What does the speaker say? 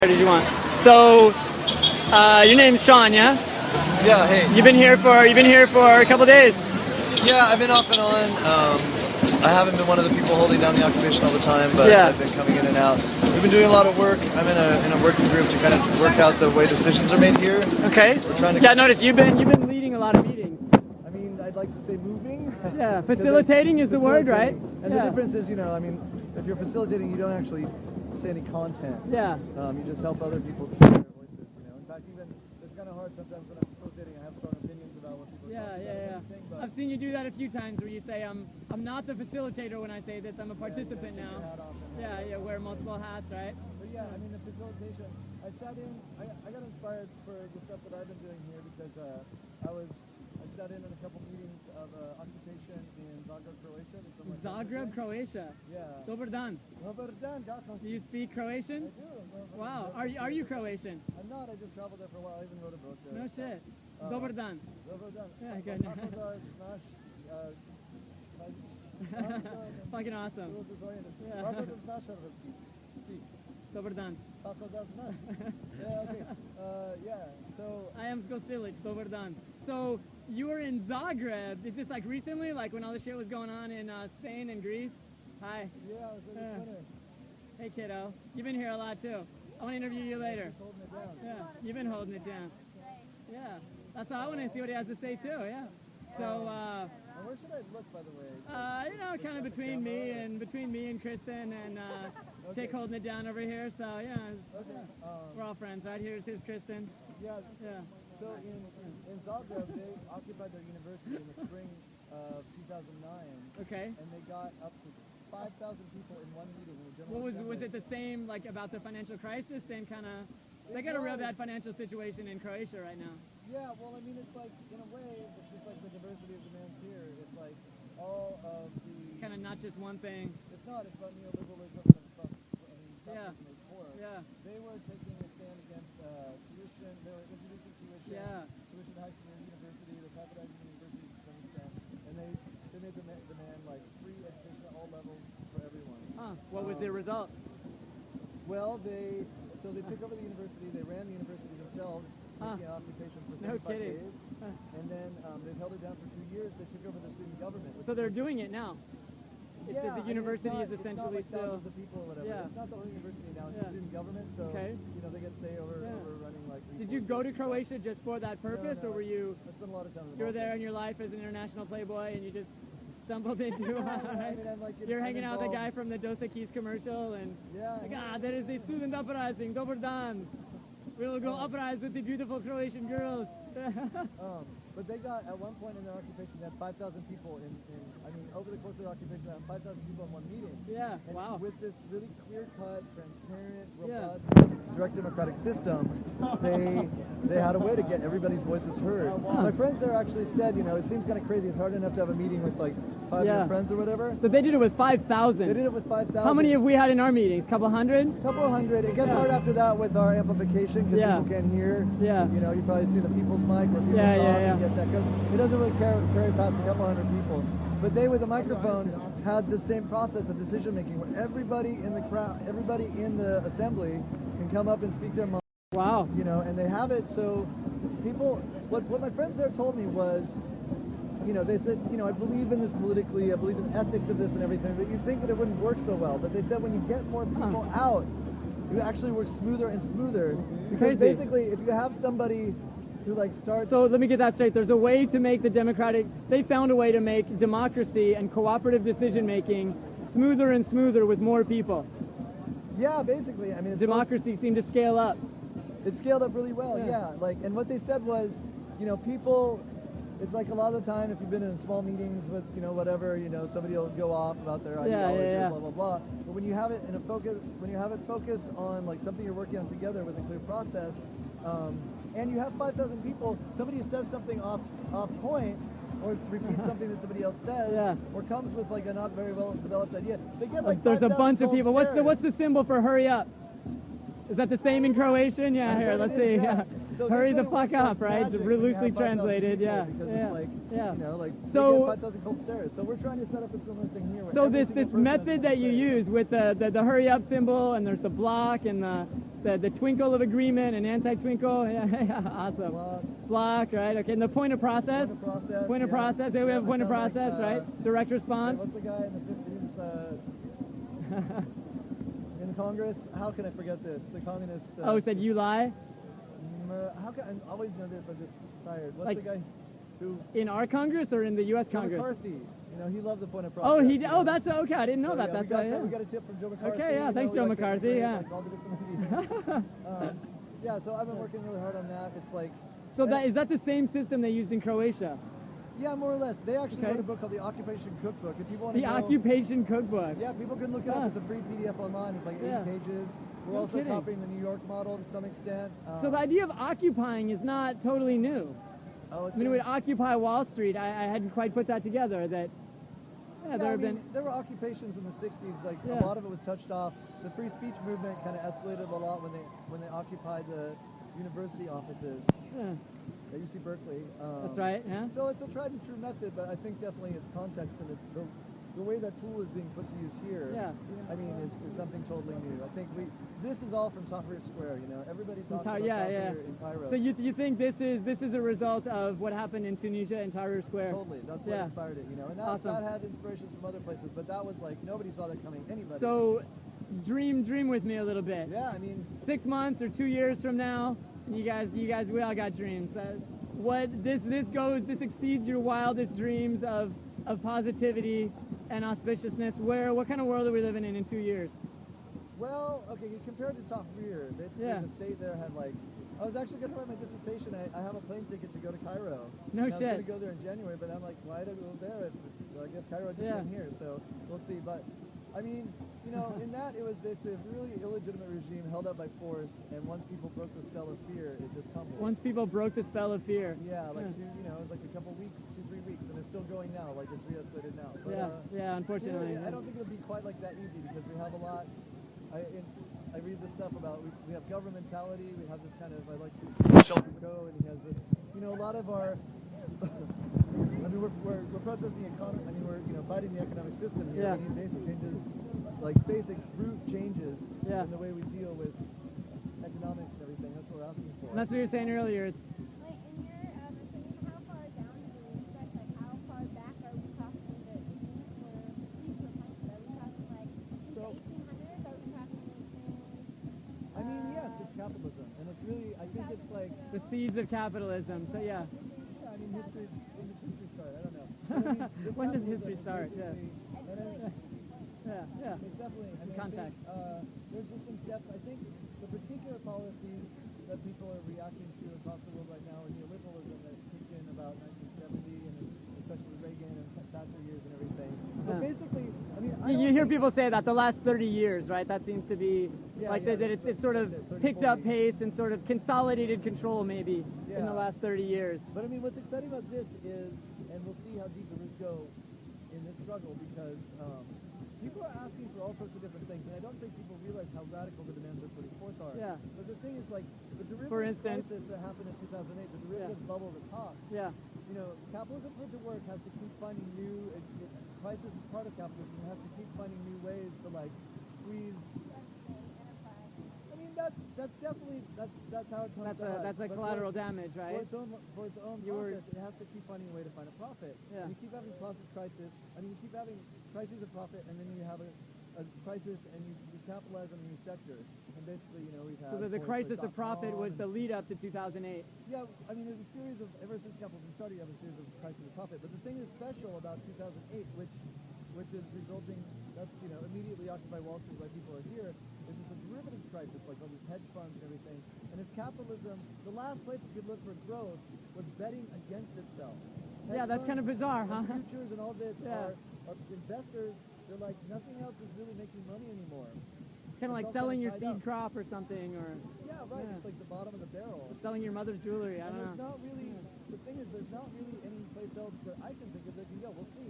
Did you want? So, your name's Shon, yeah? Yeah. Hey. You've been here for a couple days. Yeah, I've been off and on. I haven't been one of the people holding down the occupation all the time, but Yeah. I've been coming in and out. We've been doing a lot of work. I'm in a working group to kind of work out the way decisions are made here. Okay. We're trying to. Yeah, I noticed you've been leading a lot of meetings. I mean, I'd like to say moving. Yeah, facilitating is the word, right? And the difference is, I mean, if you're facilitating, you don't actually say any content. Yeah. You just help other people speak their voices. In fact, even it's kind of hard sometimes when I'm facilitating. I have strong opinions about what people are talking about and everything, but I've seen you do that a few times where you say, I'm not the facilitator when I say this, I'm a participant now. Yeah, wear multiple hats, right? But yeah, I mean, the facilitation, I sat in, I got inspired for the stuff that I've been doing here because I sat in a couple meetings of occupation in Zagreb, Croatia. Zagreb, Croatia? Yeah. Dobar dan. Dobar dan, Do you speak Croatian? I do. Wow, are you Croatian? I'm not, I just traveled there for a while, I even wrote a book there. No shit. Dobar dan. Dobar dan. Yeah, good. Fucking awesome. Yeah. Dobar dan. Yeah, okay. So I am Skosilic, dobar dan. So you were in Zagreb. Is this like recently, like when all the shit was going on in Spain and Greece? Hi. Yeah, I was in the center. Hey kiddo, you've been here a lot too. I want to interview you later. Holding it down. Yeah, you've been holding it down. Yeah, that's all I want to see what he has to say too. Yeah. So. Where should I look, by the way? Kind of between me and Kristen and Jake holding it down over here. So yeah, we're all friends, right? Here's Kristen. Yeah. Yeah. So in Zagreb, they occupied their university in the spring of 2009. Okay. And they got up to 5,000 people in one meeting. Was it the same like about the financial crisis? Same kind of. They got a real bad financial situation in Croatia right now. Yeah, well, I mean, it's like, in a way, it's just like the diversity of demands here. It's like all of the... Kind of not just one thing. It's not. It's about neoliberalism and from, capitalism is poor. Yeah. They were taking a stand against tuition. They were introducing tuition. Yeah. Tuition hikes in their university. They're privatizing universities to some extent. And they made demand like free education at all levels for everyone. Huh. What was their result? Well, they took over the university. They ran the university themselves. Making occupation for 35 days, and then they've held it down for 2 years. They took over the student government. So they're doing it now. Yeah, the university is it's essentially not like still. thousands of people or whatever. Yeah. It's not the only university now. It's the student government. So they get say over running like. Did you go to Croatia just for that purpose, or were you? I spent a lot of time. You were there in your life as an international playboy, and you just stumbled into. Right? You're hanging out with the guy from the Dos Equis commercial, and there is the student uprising, Dobar dan. We'll go uprise with the beautiful Croatian girls. But they got, at one point in their occupation, they had 5,000 people over the course of the occupation, they had 5,000 people in one meeting. Yeah, and wow. with this really clear-cut, transparent, robust, direct democratic system, they had a way to get everybody's voices heard. My friends there actually said, it seems kind of crazy. It's hard enough to have a meeting with like 500 friends or whatever. So they did it with 5,000. They did it with 5,000. How many have we had in our meetings? Couple hundred? Couple hundred. It gets hard after that with our amplification because people can't hear. Yeah. You probably see the people's mic where people talk and get echoes. It doesn't really carry past a couple hundred people. But they, with a microphone, had the same process of decision making where everybody in the crowd, everybody in the assembly can come up and speak their mind. Wow. And they have it so people, what my friends there told me was, they said, I believe in this politically, I believe in ethics of this and everything, but you think that it wouldn't work so well. But they said when you get more people out, it actually works smoother and smoother. Because basically, if you have somebody who starts... So let me get that straight. There's a way to make they found a way to make democracy and cooperative decision making smoother and smoother with more people. Yeah, basically. I mean, democracy seemed to scale up. It scaled up really well, and what they said was, people, it's like a lot of the time if you've been in small meetings with, whatever, somebody will go off about their ideology, blah, blah, blah. But when you have it focused on something you're working on together with a clear process, and you have 5,000 people, somebody who says something off point, or repeats something that somebody else says, or comes with a not very well developed idea, they get there's a bunch of people. What's the symbol for hurry up? Is that the same in Croatian? Yeah, here, let's see. Yeah. So hurry the fuck up, right? Loosely translated, So 5,000 cold stares. So we're trying to set up a similar thing here. So this method that you use with the hurry up symbol, and there's the block and the twinkle of agreement and anti-twinkle. Yeah, awesome. Block, right? Okay, and the point of process. Point of process. Here we have point of process, right? Direct response. What's the guy in the 50s in Congress? How can I forget this? The communist. Oh, he said you lie. How can I always know this? I'm just tired. What's like, the guy who? In our Congress or in the U.S. Congress? McCarthy. You know, he loved the point of process. Oh, he did. Oh, that's okay. I didn't know that. Yeah, That's we got a tip from Joe McCarthy. Okay, yeah. Thanks, Joe McCarthy. Yeah. Like all the different yeah. So I've been working really hard on that. It's like. So is that the same system they used in Croatia? Yeah, more or less. They actually wrote a book called The Occupation Cookbook. If people want to know, Occupation Cookbook. Yeah, people can look it up. It's a free PDF online. It's like 80 pages. We're also copying the New York model to some extent. So the idea of occupying is not totally new. Oh, I mean, with Occupy Wall Street, I hadn't quite put that together. That there were occupations in the 60s. Like a lot of it was touched off. The free speech movement kind of escalated a lot when they occupied the university offices. Yeah. At UC Berkeley. That's right. Yeah. So it's a tried and true method, but I think definitely its context and it's the way that tool is being put to use here. Yeah. I mean, is something totally new. I think this is all from Tahrir Square. You know, everybody talks about Tahrir in Cairo. So you think this is a result of what happened in Tunisia and Tahrir Square? Totally. That's what inspired it. You know, and that had inspirations from other places, but that was like nobody saw that coming. Anybody. So, dream with me a little bit. Yeah, I mean, 6 months or 2 years from now. You guys, we all got dreams. This exceeds your wildest dreams of positivity and auspiciousness. What kind of world are we living in 2 years? Well, okay, compared to Tahrir, basically the state there had like, I was actually going to write my dissertation. I have a plane ticket to go to Cairo. No shit. I was going to go there in January, but I'm like, why do I go there? I guess Cairo just came here, so we'll see. But I mean, you know, in that it was basically a really illegitimate regime held up by force, and once people broke the spell of fear, it just tumbled. Once people broke the spell of fear. Yeah, like like a couple weeks, 2-3 weeks, and it's still going now, like it's re-escalated now. But, unfortunately. I don't think it'll be quite like that easy because we have a lot. I read this stuff about we have governmentality, we have this kind of, I like Sheldon Go, and he has this, you know, a lot of our. I mean, we're protesting the economy. I mean, we're fighting the economic system here. We need basic changes, like basic root changes in the way we deal with economics and everything. That's what we're asking for. And that's what you were saying earlier. It's like in your opinion, how far down do we expect? Like, how far back are we talking that these were planted? Are we talking like since the 1800s? Are we talking since? I mean, yes, it's capitalism, and it's really. I think it's like the seeds of capitalism. So yeah. I mean, history. When does history start? I don't know. When does history start? Yeah. Yeah. It's definitely. I mean, context. There's just some steps. I think the particular policies that people are reacting to across the world right now are neoliberalism that kicked in about 1970, and especially Reagan and Thatcher years and everything. So basically, I mean, you hear people say that the last 30 years, right? That seems to be that it's sort of picked up pace and sort of consolidated control maybe in the last 30 years. But I mean, what's exciting about this is, and we'll see how deep the roots go in this struggle, because people are asking for all sorts of different things, and I don't think people realize how radical the demands they're putting forth are. Yeah. But the thing is, like, the derivative crisis that happened in 2008, the derivative bubble at the top. Yeah. You know, capitalism for it to work has to keep finding new. Crisis is part of capitalism. It has to keep finding new ways to like squeeze. I mean, that's definitely that's how it comes. That's a collateral damage, right? For its own profit, it has to keep finding a way to find a profit. Yeah. And you keep having profit crisis. I mean, you keep having crises of profit, and then you have a crisis, and you capitalize on a new sector. And basically, you know, we've had. So the crisis of profit was the lead up to 2008. Yeah, I mean, there's a series of, ever since capitalism started, you have a series of crises of profit. But the thing that's special about 2008, which is resulting, that's, you know, immediately Occupy Wall Street, why people are here, is it's a derivatives crisis, like all these hedge funds and everything. And if capitalism, the last place you could look for growth was betting against itself. Yeah, that's kind of bizarre, huh? Futures and all this are investors. They're like, nothing else is really making money anymore. Kind of like selling your seed crop or something, or it's like the bottom of the barrel. Or selling your mother's jewelry. I don't know. There's not really. The thing is, there's not really any place else that I can think of that can go. We'll see.